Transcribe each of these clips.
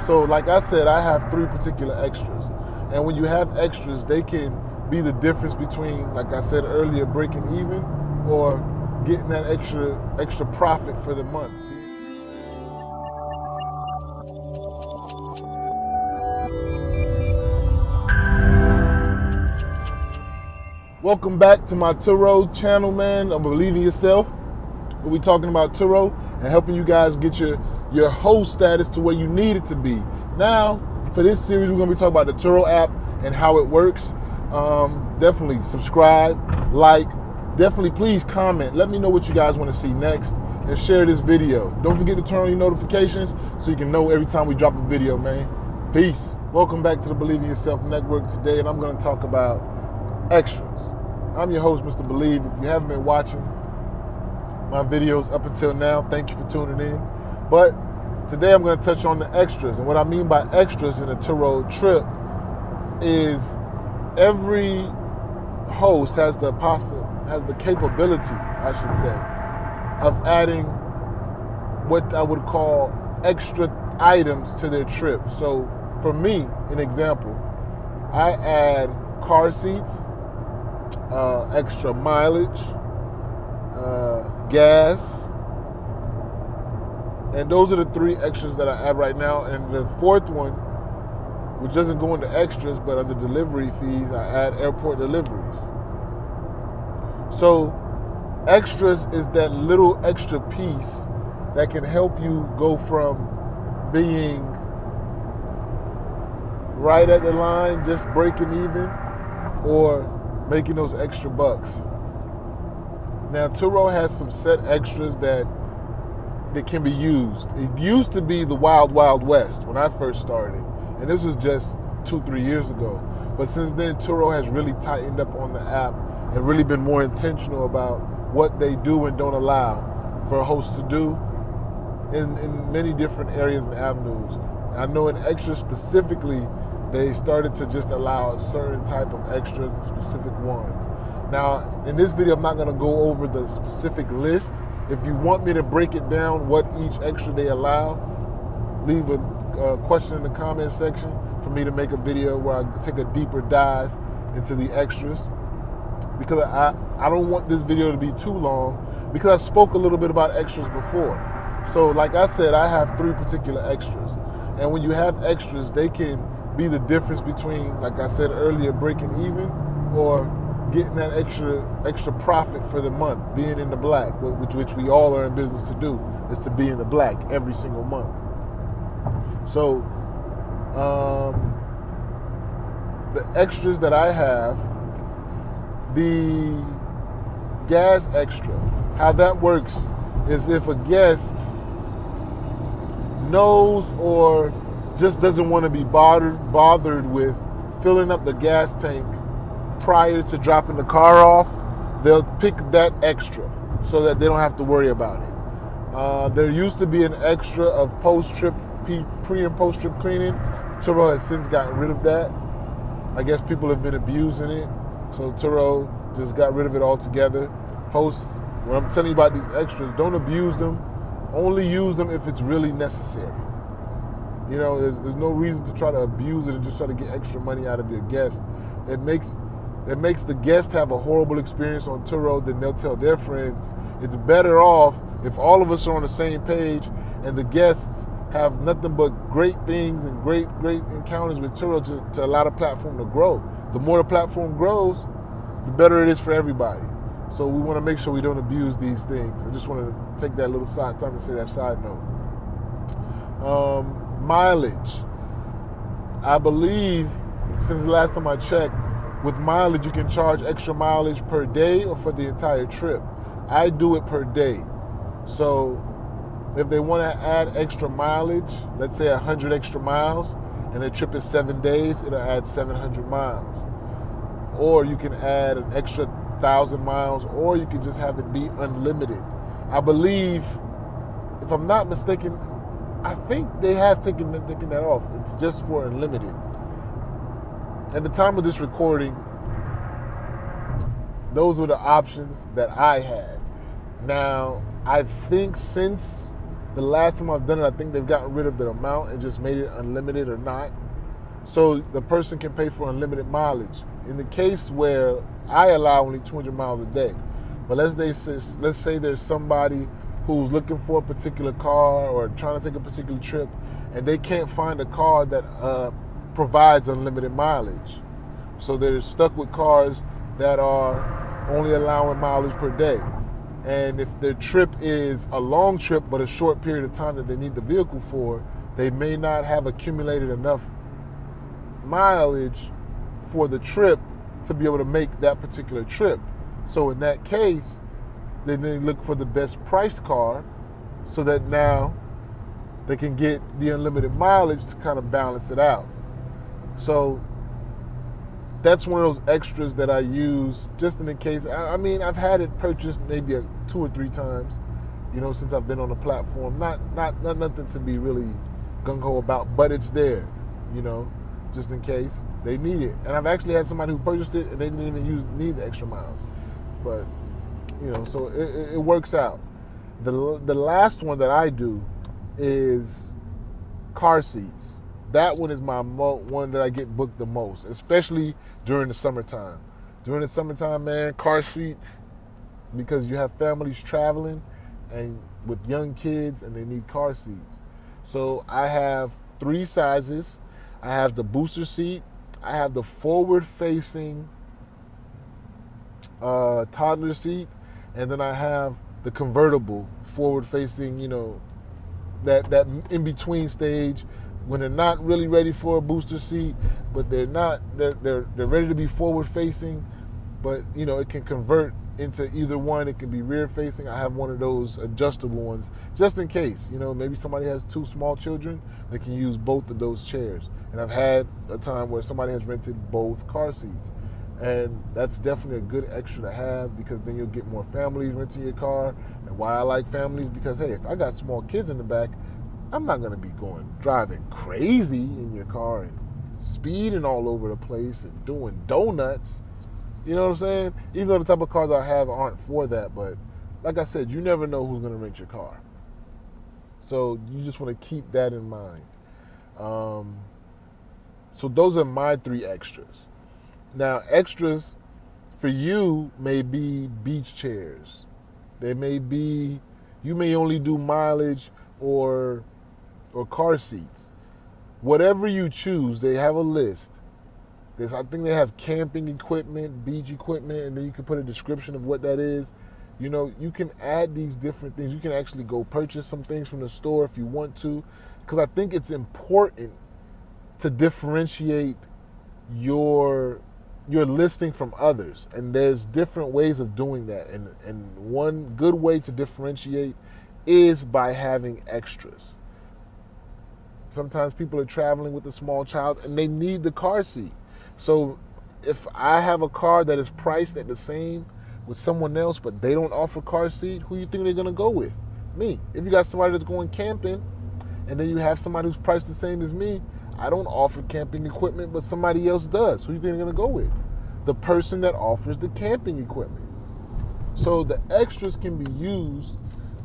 So like I said, I have 3 particular extras. And when you have extras, they can be the difference between, like I said earlier, breaking even or getting that extra profit for the month. Welcome back to my TURO channel, man. I'm Believe in Yourself. We'll be talking about TURO and helping you guys get your host status to where you need it to be. Now, for this series, we're going to be talking about the TURO app and how it works. Definitely subscribe, like, definitely please comment. Let me know what you guys want to see next and share this video. Don't forget to turn on your notifications so you can know every time we drop a video, man. Peace. Welcome back to the Believe in Yourself Network today, and I'm going to talk about extras. I'm your host, Mr. Believe. If you haven't been watching my videos up until now, thank you for tuning in. But today I'm going to touch on the extras. And what I mean by extras in a TURO trip is every host has the capability, I should say, of adding what I would call extra items to their trip. So for me, an example, I add car seats, extra mileage, gas, and those are the 3 extras that I add right now. And the 4th one, which doesn't go into extras, but under delivery fees, I add airport deliveries. So extras is that little extra piece that can help you go from being right at the line, just breaking even, or making those extra bucks. Now, TURO has some set extras that can be used. It used to be the Wild Wild West when I first started, and this was just 2-3 years ago. But since then, TURO has really tightened up on the app and really been more intentional about what they do and don't allow for hosts to do in many different areas and avenues. I know in extras specifically, they started to just allow a certain type of extras and specific ones. Now, in this video, I'm not going to go over the specific list. If you want me to break it down, what each extra they allow, leave a question in the comment section for me to make a video where I take a deeper dive into the extras. Because I don't want this video to be too long, because I spoke a little bit about extras before. So like I said, I have 3 particular extras. And when you have extras, they can be the difference between, like I said earlier, breaking even or getting that extra profit for the month, being in the black, which we all are in business to do, is to be in the black every single month. So the extras that I have, the gas extra, how that works is if a guest knows or just doesn't want to be bothered with filling up the gas tank prior to dropping the car off, they'll pick that extra so that they don't have to worry about it. There used to be an extra of post-trip, pre and post-trip cleaning. TURO has since gotten rid of that. I guess people have been abusing it, so TURO just got rid of it altogether. Hosts, when I'm telling you about these extras, don't abuse them. Only use them if it's really necessary. You know, there's no reason to try to abuse it and just try to get extra money out of your guest. It makes the guest have a horrible experience on TURO, then they'll tell their friends. It's better off if all of us are on the same page and the guests have nothing but great things and great encounters with TURO to allow the platform to grow. The more the platform grows, the better it is for everybody. So we want to make sure we don't abuse these things. I just want to take that little time to say that side note. Mileage. I believe, since the last time I checked, with mileage you can charge extra mileage per day or for the entire trip. I do it per day. So if they want to add extra mileage, let's say 100 extra miles, and the trip is 7 days, it'll add 700 miles. Or you can add an extra 1,000 miles, or you can just have it be unlimited. I believe, if I'm not mistaken, I think they have taken that off. It's just for unlimited. At the time of this recording, those were the options that I had. Now, I think since The last time I've done it, I think they've gotten rid of the amount and just made it unlimited or not. So the person can pay for unlimited mileage. In the case where I allow only 200 miles a day, but let's say there's somebody who's looking for a particular car or trying to take a particular trip, and they can't find a car that provides unlimited mileage. So they're stuck with cars that are only allowing mileage per day. And if their trip is a long trip but a short period of time that they need the vehicle for, they may not have accumulated enough mileage for the trip to be able to make that particular trip. So in that case, then they look for the best priced car so that now they can get the unlimited mileage to kind of balance it out. So that's one of those extras that I use just in the case. I mean, I've had it purchased maybe 2 or 3 times, since I've been on the platform. Not nothing to be really gung-ho about, but it's there, just in case they need it. And I've actually had somebody who purchased it and they didn't even need the extra miles. But, so it works out. The last one that I do is car seats. That one is my one that I get booked the most, especially during the summertime. During the summertime, man, car seats, because you have families traveling and with young kids and they need car seats. So I have 3 sizes. I have the booster seat. I have the forward-facing toddler seat. And then I have the convertible forward-facing, that in-between stage when they're not really ready for a booster seat, but they're ready to be forward facing, but it can convert into either one. It can be rear facing. I have one of those adjustable ones just in case, maybe somebody has 2 small children, they can use both of those chairs. And I've had a time where somebody has rented both car seats. And that's definitely a good extra to have, because then you'll get more families renting your car. And why I like families, because hey, if I got small kids in the back, I'm not going to be driving crazy in your car and speeding all over the place and doing donuts. You know what I'm saying? Even though the type of cars I have aren't for that, but like I said, you never know who's going to rent your car. So you just want to keep that in mind. So those are my 3 extras. Now, extras for you may be beach chairs. They may be, you may only do mileage or car seats. Whatever you choose, they have a list. I think they have camping equipment, beach equipment, and then you can put a description of what that is. You can add these different things. You can actually go purchase some things from the store if you want to, because I think it's important to differentiate your listing from others. And there's different ways of doing that. And one good way to differentiate is by having extras. Sometimes people are traveling with a small child and they need the car seat. So if I have a car that is priced at the same with someone else, but they don't offer car seat, who you think they're going to go with? Me. If you got somebody that's going camping and then you have somebody who's priced the same as me, I don't offer camping equipment, but somebody else does. Who you think they're going to go with? The person that offers the camping equipment. So the extras can be used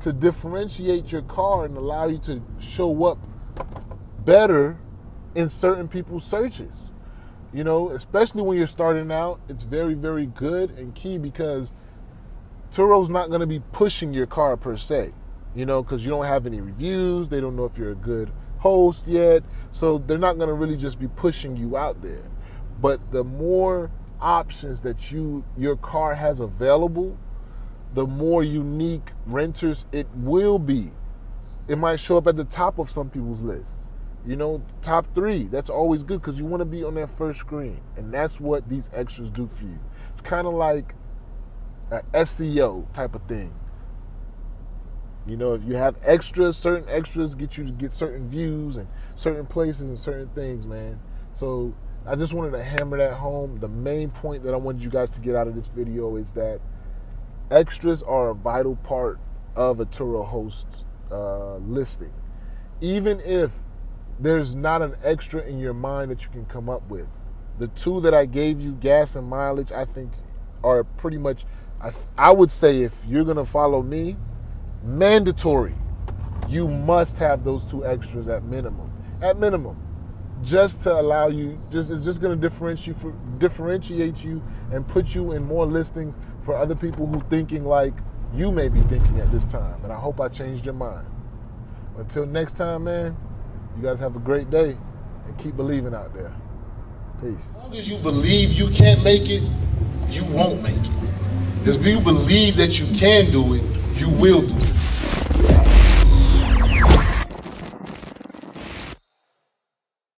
to differentiate your car and allow you to show up better in certain people's searches. Especially when you're starting out, it's very, very good and key, because Turo's not going to be pushing your car per se, because you don't have any reviews. They don't know if you're a good host yet. So they're not going to really just be pushing you out there. But the more options that your car has available, the more unique renters it will be. It might show up at the top of some people's lists. Top 3, that's always good, because you want to be on that first screen. And that's what these extras do for you. It's kind of like an SEO type of thing. If you have extras, certain extras get you to get certain views and certain places and certain things, man. So I just wanted to hammer that home. The main point that I wanted you guys to get out of this video is that extras are a vital part of a Turo host listing. Even if there's not an extra in your mind that you can come up with, the 2 that I gave you, gas and mileage, I think are pretty much, I would say, if you're going to follow me, mandatory. you must have those 2 extras at minimum. At minimum. Just to allow you, it's just going to differentiate you and put you in more listings for other people who thinking like you may be thinking at this time. And I hope I changed your mind. Until next time, man, you guys have a great day and keep believing out there. Peace. As long as you believe you can't make it, you won't make it. If you believe that you can do it, you will do it.